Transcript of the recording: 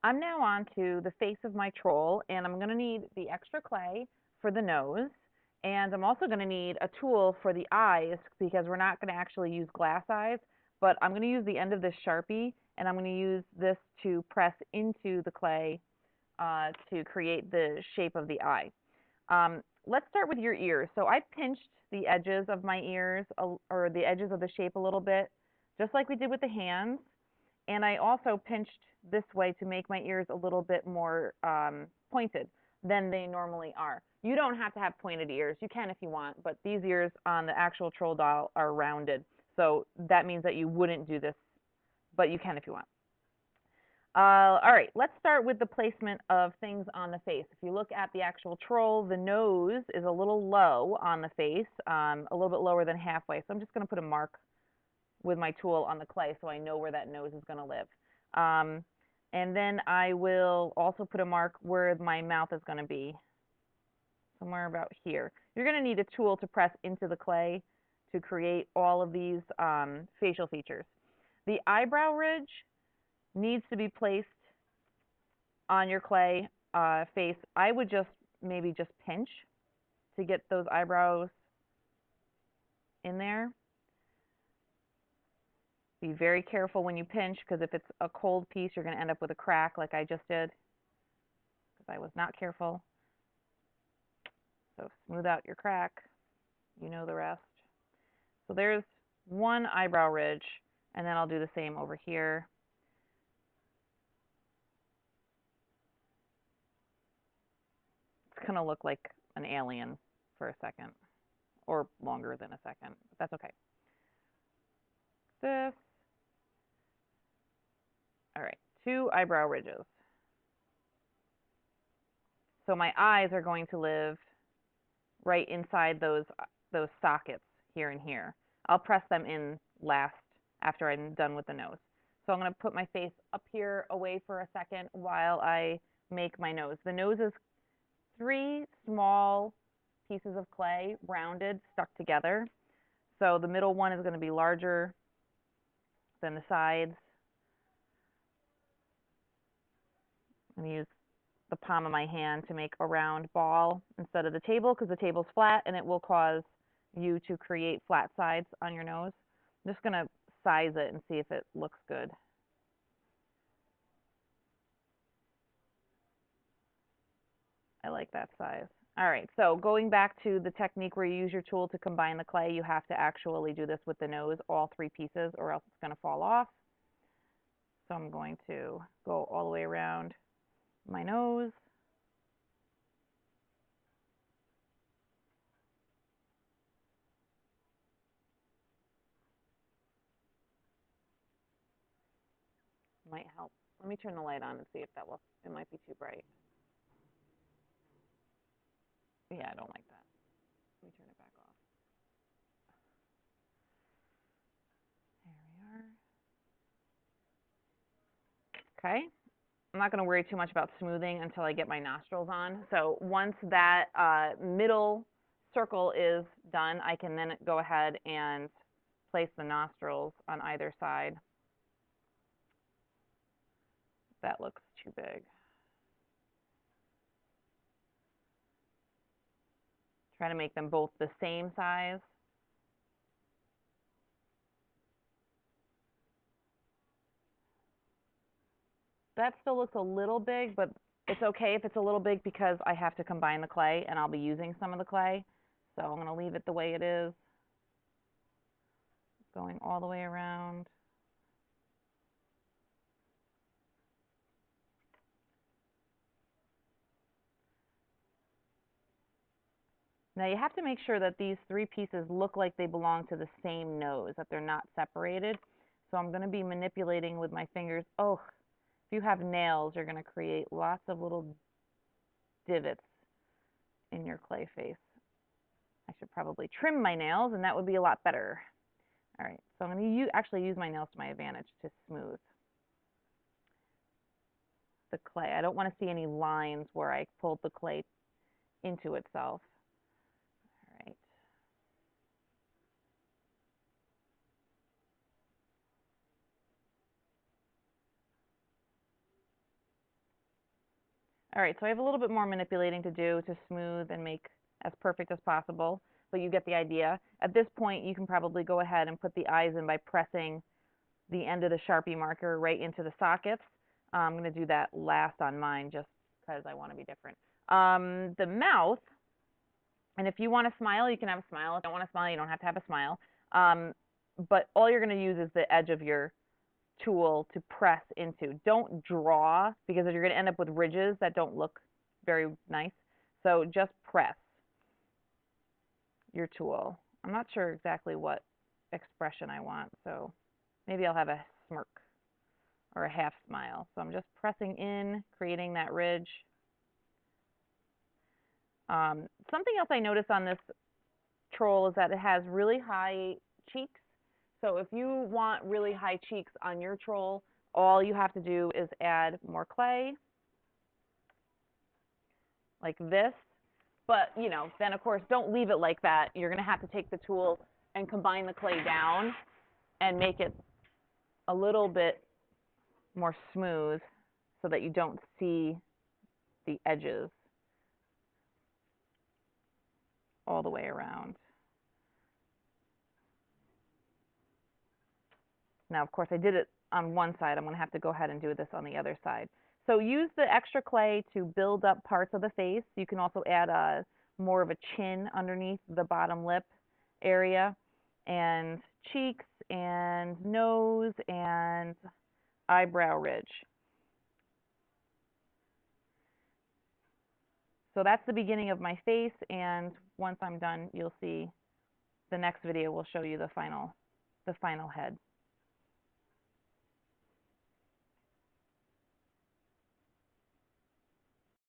I'm now on to the face of my troll, and I'm going to need the extra clay for the nose, and I'm also going to need a tool for the eyes because we're not going to actually use glass eyes, but I'm going to use the end of this Sharpie, and I'm going to use this to press into the clay to create the shape of the eye. Let's start with your ears. So I pinched the edges of my ears, or the edges of the shape a little bit, just like we did with the hands. And I also pinched this way to make my ears a little bit more pointed than they normally are. You don't have to have pointed ears. You can if you want, but these ears on the actual troll doll are rounded. So that means that you wouldn't do this, but you can if you want. All right, let's start with the placement of things on the face. If you look at the actual troll, the nose is a little low on the face, a little bit lower than halfway. So I'm just going to put a mark with my tool on the clay so I know where that nose is going to live. And then I will also put a mark where my mouth is going to be, somewhere about here. You're going to need a tool to press into the clay to create all of these facial features. The eyebrow ridge needs to be placed on your clay face. I would maybe just pinch to get those eyebrows in there. Be very careful when you pinch, because if it's a cold piece, you're going to end up with a crack like I just did, because I was not careful. So smooth out your crack. You know the rest. So there's one eyebrow ridge, and then I'll do the same over here. It's going to look like an alien for a second, or longer than a second, but that's okay. This. All right, 2 eyebrow ridges. So my eyes are going to live right inside those sockets here and here. I'll press them in last after I'm done with the nose. So I'm going to put my face up here away for a second while I make my nose. The nose is 3 small pieces of clay, rounded, stuck together. So the middle one is going to be larger than the sides. I'm going to use the palm of my hand to make a round ball instead of the table, because the table's flat and it will cause you to create flat sides on your nose. I'm just going to size it and see if it looks good. I like that size. All right, so going back to the technique where you use your tool to combine the clay, you have to actually do this with the nose, all 3 pieces, or else it's going to fall off. So I'm going to go all the way around my nose. Might help. Let me turn the light on and see if that will. It might be too bright. Yeah, I don't like that. Let me turn it back off. There we are. Okay. I'm not going to worry too much about smoothing until I get my nostrils on. So once that middle circle is done, I can then go ahead and place the nostrils on either side. That looks too big. Try to make them both the same size. That still looks a little big, but it's okay if it's a little big because I have to combine the clay and I'll be using some of the clay. So I'm going to leave it the way it is, going all the way around. Now you have to make sure that these 3 pieces look like they belong to the same nose, that they're not separated. So I'm going to be manipulating with my fingers. Oh, if you have nails, you're going to create lots of little divots in your clay face. I should probably trim my nails, and that would be a lot better. All right, so I'm going to actually use my nails to my advantage to smooth the clay. I don't want to see any lines where I pulled the clay into itself. All right. All right, so I have a little bit more manipulating to do to smooth and make as perfect as possible, but you get the idea. At this point, you can probably go ahead and put the eyes in by pressing the end of the Sharpie marker right into the sockets. I'm going to do that last on mine just because I want to be different. The mouth, and if you want to smile, you can have a smile. If you don't want to smile, you don't have to have a smile. But all you're going to use is the edge of your tool to press into. Don't draw, because you're going to end up with ridges that don't look very nice. So just press your tool. I'm not sure exactly what expression I want, so maybe I'll have a smirk or a half smile. So I'm just pressing in, creating that ridge. Something else I noticed on this troll is that it has really high cheeks. So if you want really high cheeks on your troll, all you have to do is add more clay, like this. But, you know, then of course, don't leave it like that. You're going to have to take the tool and combine the clay down and make it a little bit more smooth so that you don't see the edges all the way around. Now, of course, I did it on one side. I'm going to have to go ahead and do this on the other side. So use the extra clay to build up parts of the face. You can also add more of a chin underneath the bottom lip area, and cheeks and nose and eyebrow ridge. So that's the beginning of my face, and once I'm done, you'll see the next video will show you the final head.